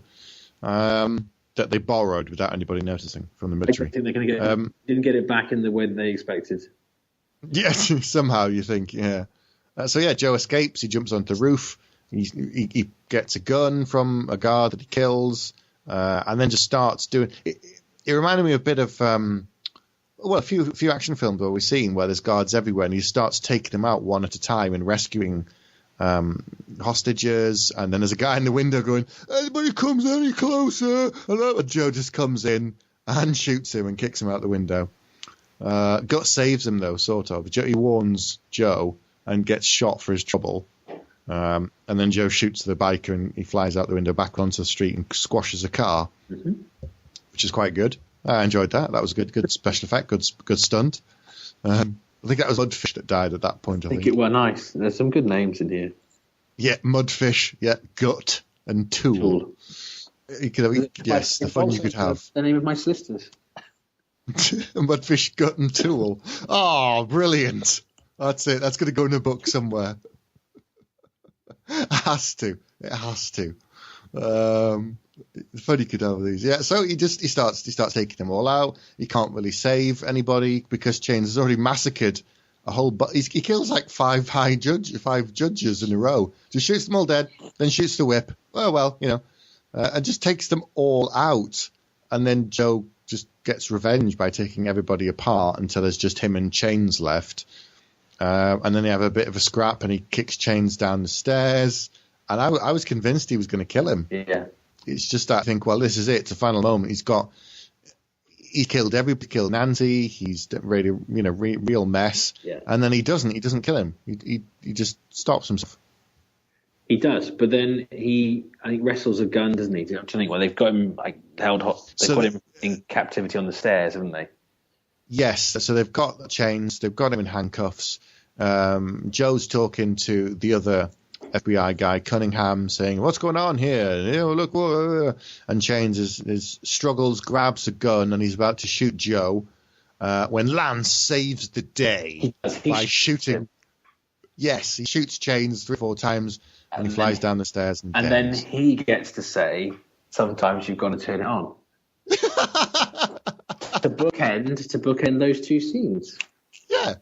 That they borrowed without anybody noticing from the military. I think they're going to get didn't get it back in the way they expected. Yes, somehow you think, yeah. Joe escapes. He jumps onto the roof. He gets a gun from a guard that he kills, and then just starts doing. It reminded me a bit of a few action films where we've seen where there's guards everywhere, and he starts taking them out one at a time and rescuing hostages, and then there's a guy in the window going, anybody comes any closer, and Joe just comes in and shoots him and kicks him out the window. Gut saves him though, sort of. He warns Joe and gets shot for his trouble, and then Joe shoots the biker and he flies out the window back onto the street and squashes a car, which is quite good. I enjoyed that. That was a good special effect, good stunt. I think that was Mudfish that died at that point. I think it were nice. There's some good names in here. Yeah, Mudfish. Yeah, Gut and Tool. Yes, the fun you could have. The name of my solicitors. Mudfish, Gut and Tool. Oh, brilliant! That's it. That's going to go in a book somewhere. It has to. The fun you could have these. Yeah, so he starts taking them all out. He can't really save anybody because Chains has already massacred a whole. He kills like five judges in a row. Just shoots them all dead, then shoots the whip. And just takes them all out. And then Joe just gets revenge by taking everybody apart until there's just him and Chains left. And then they have a bit of a scrap, and he kicks Chains down the stairs. And I was convinced he was going to kill him. Yeah. It's just that I think, well, this is it. It's a final moment. He killed everybody. Killed Nancy. He's really, real mess. Yeah. And then he doesn't kill him. He just stops himself. He does, but then I think wrestles a gun, doesn't he? I'm trying to think. Well, they've got him held hot. They put him in captivity on the stairs, haven't they? Yes. So they've got Chains. They've got him in handcuffs. Joe's talking to the other FBI guy, Cunningham, saying, what's going on here? Look. Whoa. And Chains is struggles, grabs a gun, and he's about to shoot Joe when Lance saves the day by shooting. Yes, he shoots Chains 3 or 4 times, and he flies down the stairs. And then he gets to say, sometimes you've got to turn it on. to bookend those two scenes. Yeah,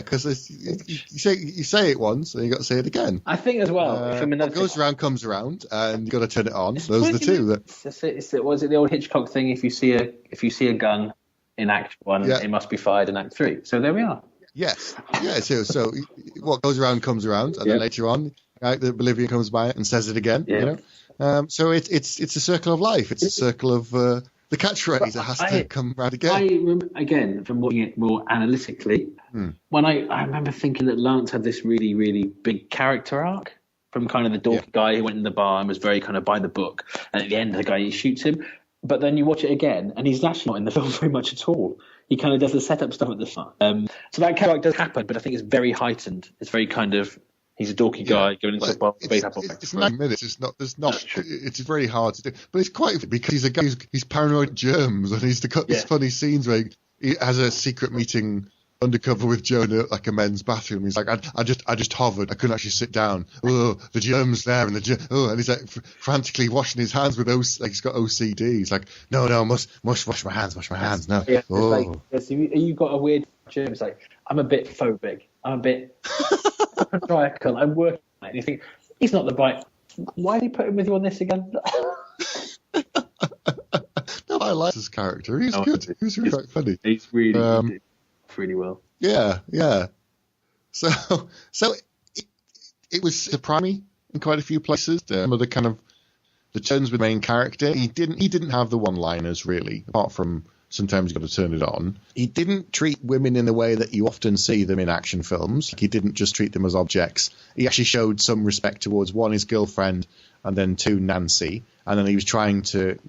because you say it once and you got to say it again. I think as well. What goes around comes around, and you got to turn it on. Those are the two. Was it the old Hitchcock thing? If you see a gun in Act 1, it must be fired in Act 3. So there we are. Yes. Yeah. So what goes around comes around, and then later on, the Bolivian comes by and says it again. Yeah. So it's a circle of life. It's a circle of the catchphrase that has to come round again. I remember, again, from watching it more analytically, when I remember thinking that Lance had this really, really big character arc from kind of the dorky guy who went in the bar and was very kind of by the book, and at the end the guy shoots him. But then you watch it again, and he's actually not in the film very much at all. He kind of does the setup stuff at the start. So that character does happen, but I think it's very heightened. It's very kind of, he's a dorky guy going into a bar. It's 9 minutes. It's very hard to do. But it's quite, because he's a guy he's paranoid of germs, and he's got these funny scenes where he has a secret meeting undercover with Joe in a men's bathroom. He's like, I just hovered. I couldn't actually sit down. Oh, the germ's there, and and he's like frantically washing his hands with he's got OCD. He's like, no, must wash my hands. No. Yeah, you've got a weird germ. It's like, I'm a bit phobic. I'm a bit paranoiacal. I'm working on it. And you think, he's not the right. Why did he put him with you on this again? No, I like his character. He's good. He's really quite funny. He's really good. really well. Yeah. So it was surprising in quite a few places. Some of the kind of the turns with the main character, he didn't have the one-liners really, apart from sometimes you got to turn it on. He didn't treat women in the way that you often see them in action films. He didn't just treat them as objects. He actually showed some respect towards, one, his girlfriend, and then two, Nancy. And then he was trying to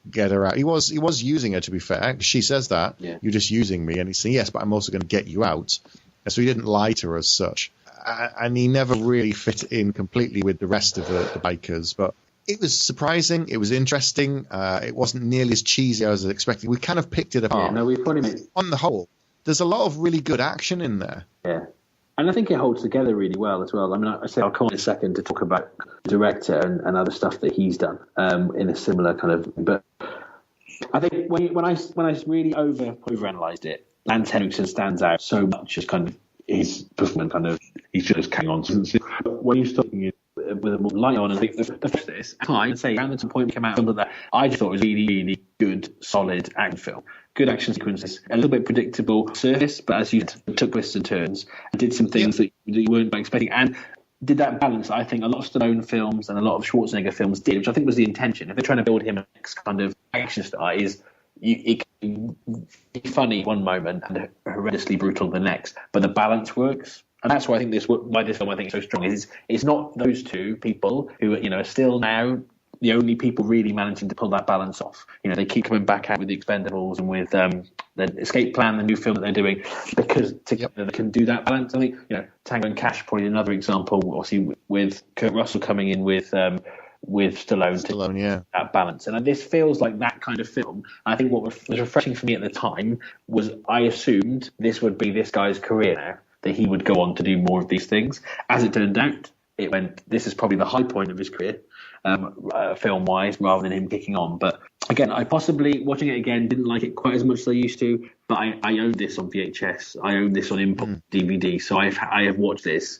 get her out. He was using her, to be fair. She says that, You're just using me. And he's saying, yes, but I'm also going to get you out. So he didn't lie to her as such. And he never really fit in completely with the rest of the bikers. But it was surprising. It was interesting. It wasn't nearly as cheesy as I was expecting. We kind of picked it apart. Yeah, no, we probably on the whole, there's a lot of really good action in there. Yeah. And I think it holds together really well as well. I mean, I say I'll come on in a second to talk about the director and other stuff that he's done in a similar kind of. But I think when I really overanalyzed it, Lance Henriksen stands out so much as kind of his performance. Kind of he's just carrying on. When you start thinking with a more light on, and I think the first of this, I would say around the point we came out of that, I just thought it was really, really good, solid action film. Good action sequences, a little bit predictable surface, but as you took twists and turns and did some things that you weren't expecting, and did that balance. I think a lot of Stallone films and a lot of Schwarzenegger films did, which I think was the intention. If they're trying to build him a next kind of action star, it can be funny one moment and horrendously brutal the next, but the balance works. And that's why I think why this film I think is so strong. Is it's not those two people who are still now the only people really managing to pull that balance off. They keep coming back out with the Expendables and with the Escape Plan, the new film that they're doing, because together they can do that balance. I think Tango and Cash probably another example. Obviously with Kurt Russell coming in with Stallone, that balance. And this feels like that kind of film. I think what was refreshing for me at the time was I assumed this would be this guy's career now, that he would go on to do more of these things. As it turned out, this is probably the high point of his career, film-wise, rather than him kicking on. But again, I possibly, watching it again, didn't like it quite as much as I used to, but I owned this on VHS. I owned this on import DVD, so I have watched this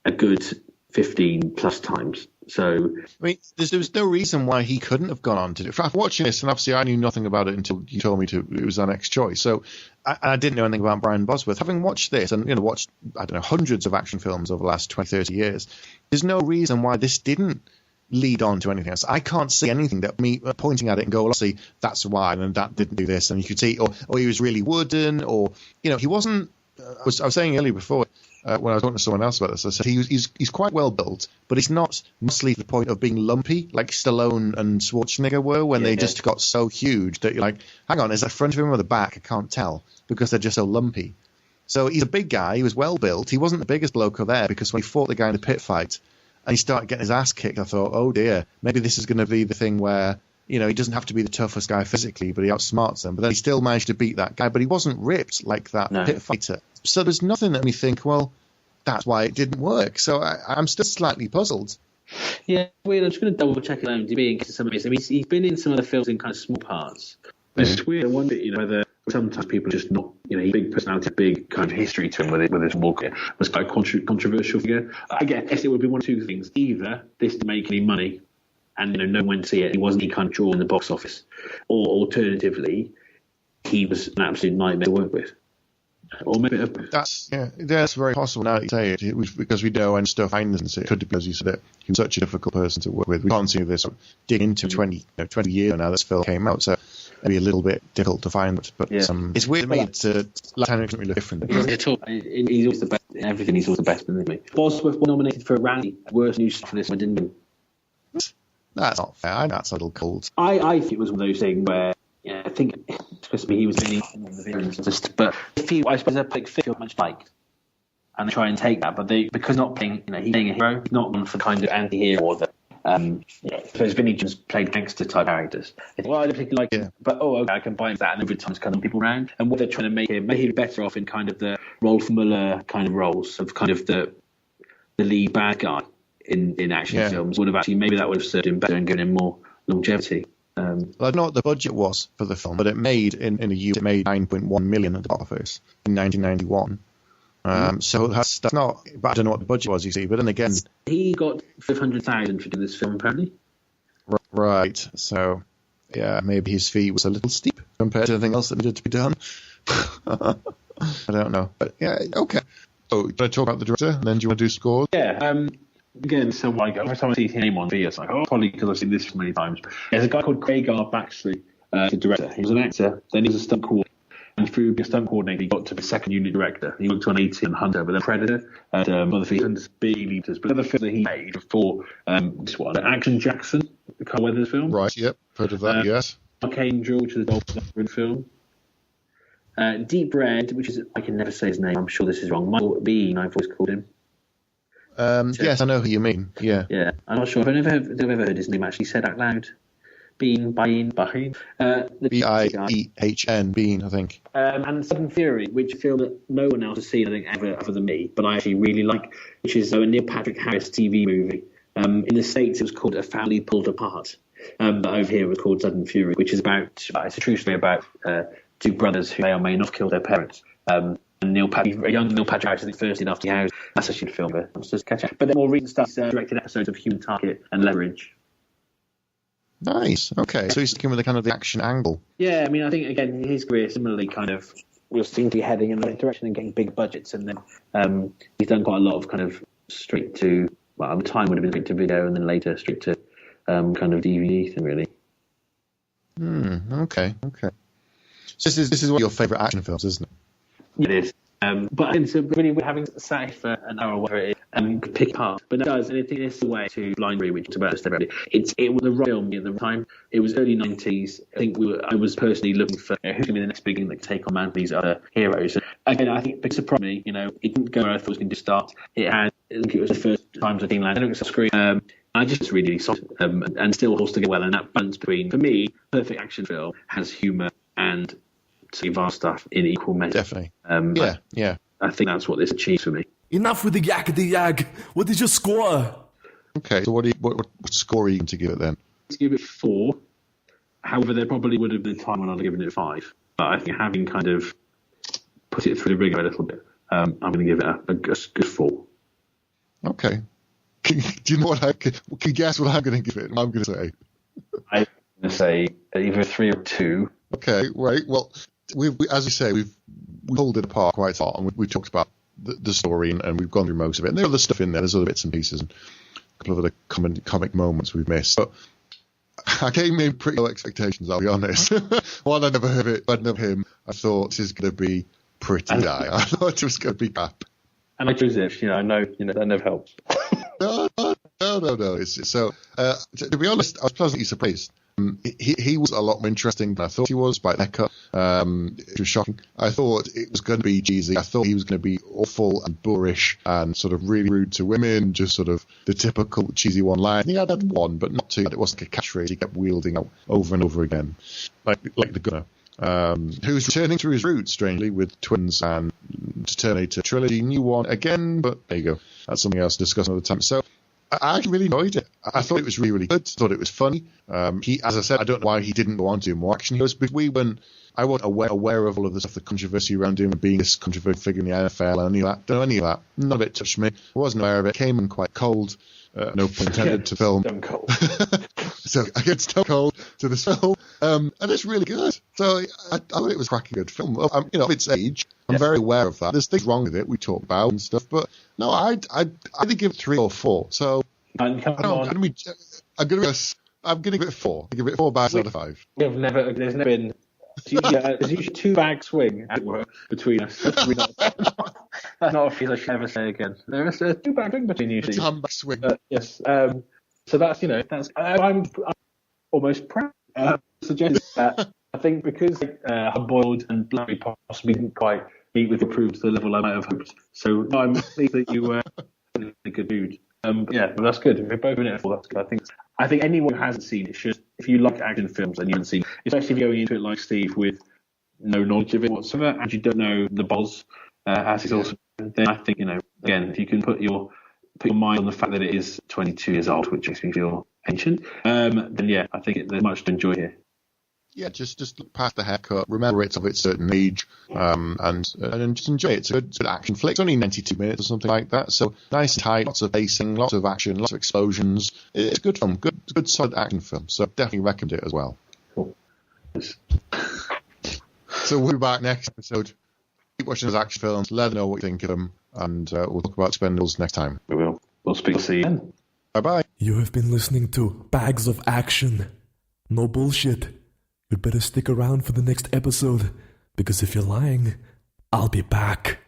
a good 15 plus times. So I mean, there was no reason why he couldn't have gone on to do it. After watching this, and obviously I knew nothing about it until you told me it was our next choice. So I didn't know anything about Brian Bosworth. Having watched this and watched, I don't know, hundreds of action films over the last 20, 30 years, there's no reason why this didn't lead on to anything else. I can't see anything that me pointing at it and go, well, see, that's why, and that didn't do this. And you could see, or he was really wooden, or, he wasn't, I was saying earlier before, when I was talking to someone else about this, I said he's quite well built, but he's not mostly to the point of being lumpy like Stallone and Schwarzenegger were when they just got so huge that you're like, hang on, is that front of him or the back? I can't tell because they're just so lumpy. So he's a big guy. He was well built. He wasn't the biggest bloke there because when he fought the guy in the pit fight and he started getting his ass kicked, I thought, oh dear, maybe this is going to be the thing where he doesn't have to be the toughest guy physically, but he outsmarts them. But then he still managed to beat that guy, but he wasn't ripped like that pit fighter. So there's nothing that made me think, well, that's why it didn't work. So I'm still slightly puzzled. Yeah, weird. I'm just going to double check it on IMDb because some of it. I mean, he's been in some of the films in kind of small parts. But it's weird. I wonder, whether sometimes people are just not, he's big personality, big kind of history to him with his walk. Was quite a controversial figure. I guess it would be one of two things. Either this didn't make any money, and no one went to see it. He wasn't any kind of draw in the box office, or alternatively, he was an absolute nightmare to work with. Or maybe that's very possible now that you say it. It was because we know and stuff behind this. It could be because you said it. He was such a difficult person to work with. We can't see this dig into 20 years now this film came out, so it'd be a little bit difficult to find. But it's weird to me to Lance Henriksen really look different. He's always the best in everything. He's always the best, isn't he? Bosworth was nominated for a Randy. Worst news for this one, didn't he? That's not fair. That's a little cold. I think it was one of those things where. Yeah, I think it's supposed to be he was really the villains, but I suppose they're playing feel much liked, and they try and take that, but because not playing, he's playing a hero, not one for kind of anti-hero or the, because Vinny just played gangster type characters. I think, well, I don't particularly like him, but okay, I can buy that, and every time's kind of people around, and what they're trying to make him better off in kind of the Rolf Muller kind of roles of kind of the lead bad guy in action films would have actually maybe that would have served him better and given him more longevity. Well, I don't know what the budget was for the film, but it made in the US, it made $9.1 million at the box office in 1991. So that's not. But I don't know what the budget was, you see. But then again, he got $500,000 for doing this film, apparently. Right. So maybe his fee was a little steep compared to anything else that needed to be done. I don't know. But yeah, okay. So, do you want to talk about the director, and then do you want to do scores? Yeah. Again, so like every time I see his name on video, it's like, probably because I've seen this so many times. There's a guy called Craig R. Baxley, the director. He was an actor, then he was a stunt coordinator. And through being a stunt coordinator, he got to be second unit director. He worked on 18 Hunter, but then Predator, and other films, Big Leaders. But other films that he made before this one, Action Jackson, the Carl Weathers film. Right, yep, heard of that, yes. Archangel, which is a Dolph Lundgren film. Deep Red, which is, I can never say his name, I'm sure this is wrong. Michael Bean, I've always called him. Yes, I know who you mean, yeah. Yeah, I'm not sure. I've never heard his name actually said out loud. Bean. B-I-E-H-N, Bean, I think. And Sudden Fury, which is a film that no one else has seen, I think, ever other than me, but I actually really like, which is a Neil Patrick Harris TV movie. In the States, it was called A Family Pulled Apart. But over here, it was called Sudden Fury, which is it's a true story about two brothers who may or may not have killed their parents. And a young Neil Patrick Harris is the first in after house assassinate film. Let's just catch up. But then more recent stuff, directed episodes of Human Target and Leverage. Nice. Okay, so he's sticking with the kind of the action angle. Yeah, I mean, I think again his career similarly kind of was seem to be heading in the right direction and getting big budgets, and then he's done quite a lot of kind of straight to, well, at the time would have been straight to video, and then later straight to kind of DVD thing, really. Okay. So this is one of your favourite action films, isn't it? It is. But so really, we're having sat for an hour or whatever it is, could pick apart. But it does, and I think it's the way to Blind Read, which is about this already. It was a right film at the time. It was early 90s. I think I was personally looking for who's going to be the next big thing that can take on man these other heroes. And again, I think it surprised me. It didn't go where I thought it was going to start. I think it was the first time I've seen Land. I think it was a screen. I just really solid and still holds together well. And that balance between, for me, perfect action film has humour and vast stuff in equal measure. Definitely. Yeah. I think that's what this achieves for me. Enough with the yak. What is your score? Okay, so what score are you going to give it then? To give it 4. However, there probably would have been a time when I'd have given it 5. But I think having kind of put it through the ringer a little bit, I'm going to give it a good 4. Okay. Do you know what can you guess what I'm going to give it? What I'm going to say? I'm going to say either 3 or 2. Okay, right. Well, we as you say, we've pulled it apart quite a lot, and we talked about the story, and we've gone through most of it. And there are other stuff in there. There's other bits and pieces, and a couple of other comic moments we've missed. But I came in pretty low expectations, I'll be honest. One, I'd never heard it. I'd never heard him. I thought this is going to be pretty dire. I thought it was going to be crap. And I chose it. I know that never helps. No. So, to be honest, I was pleasantly surprised. He was a lot more interesting than I thought he was by Eckhart. It was shocking. I thought it was going to be cheesy. I thought he was going to be awful and boorish and sort of really rude to women, just sort of the typical cheesy one line. He had one, but not two. It wasn't a catchphrase he kept wielding out over and over again, like the Gunner. Who's returning to his roots, strangely, with Twins and Terminator Trilogy. New one again, but there you go. That's something else to discuss another time. So, I actually really enjoyed it. I thought it was really, really good. I thought it was funny. As I said, I don't know why he didn't go on to do more action heroes, but I wasn't aware of all of the stuff, the controversy around him being this controversial figure in the NFL and any of that. Don't know any of that. None of it touched me. I wasn't aware of it. Came in quite cold. No pun intended to film. Stone cold. So I get stone cold to this film, and it's really good. So I thought it was a cracking good film. Of its age, I'm very aware of that. There's things wrong with it we talk about and stuff, but no, I'd give it 3 or 4. So I'm going to give it 4. I give it 4 bags out of 5. There's never been. There's usually 2 bag swing, as it were, between us. That's not a phrase I should ever say again. There is a 2 bag swing between you. 2 bag swing. Yes. So that's I'm almost proud. Suggest that I think because hard-boiled and bloody possibly didn't quite meet with approved to the level I might have hoped. So no, I'm pleased that you were in a good mood. Yeah, but that's good. If we're both in it for that's good. I think anyone who hasn't seen it should, if you like action films and you haven't seen it, especially if you're going into it like Steve with no knowledge of it whatsoever and you don't know the Boz as he's also, then I think, again, if you can put your mind on the fact that it is 22 years old, which makes me feel ancient, then yeah, I think there's much to enjoy here. Yeah, just look past the haircut, remember it's of its certain age, and just enjoy it. It's a good action flick. It's only 92 minutes or something like that, so nice tight, lots of pacing, lots of action, lots of explosions. It's a good film, good solid action film, so definitely recommend it as well. Cool. Yes. So we'll be back next episode Keep watching those action films. Let us know what you think of them. And we'll talk about Expendables next time. We will. We'll see you then. Bye-bye. You have been listening to Bags of Action. No bullshit. You'd better stick around for the next episode, because if you're lying, I'll be back.